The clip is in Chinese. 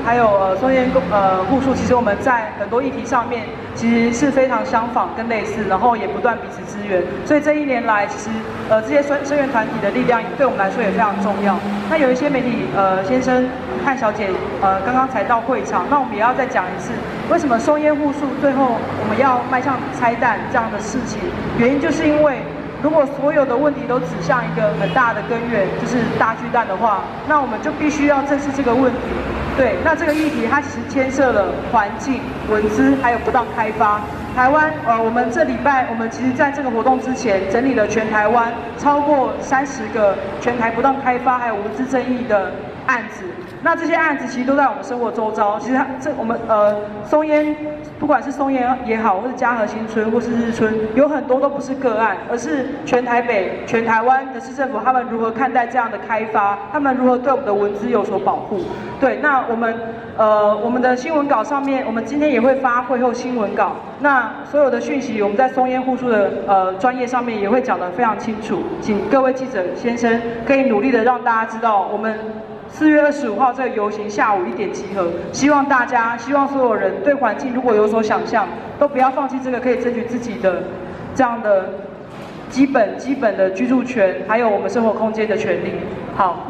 还有松烟户数，其实我们在很多议题上面其实是非常相仿跟类似，然后也不断彼此支援。所以这1年来，其实这些声援团体的力量对我们来说也非常重要。那有一些媒体先生和小姐刚刚才到会场，那我们也要再讲一次，为什么松烟户数最后我们要迈向拆弹这样的事情？原因就是因为，如果所有的问题都指向一个很大的根源，就是大巨蛋的话，那我们就必须要正视这个问题。对，那这个议题它其实牵涉了环境、文资还有不当开发。台湾我们这礼拜我们其实在这个活动之前整理了全台湾超过30个全台不当开发还有文资争议的案子。那这些案子其实都在我们生活周遭。其实我们松烟，不管是松烟也好，或是嘉禾新村或是日村，有很多都不是个案，而是全台北、全台湾的市政府他们如何看待这样的开发，他们如何对我们的文资有所保护。对，那我们的新闻稿上面，我们今天也会发会后新闻稿。那所有的讯息，我们在松烟户数的专业上面也会讲得非常清楚，请各位记者先生可以努力的让大家知道我们。4月25号这个游行下午1点集合，希望所有人对环境如果有所想象，都不要放弃这个可以争取自己的这样的基本的居住权，还有我们生活空间的权利。好。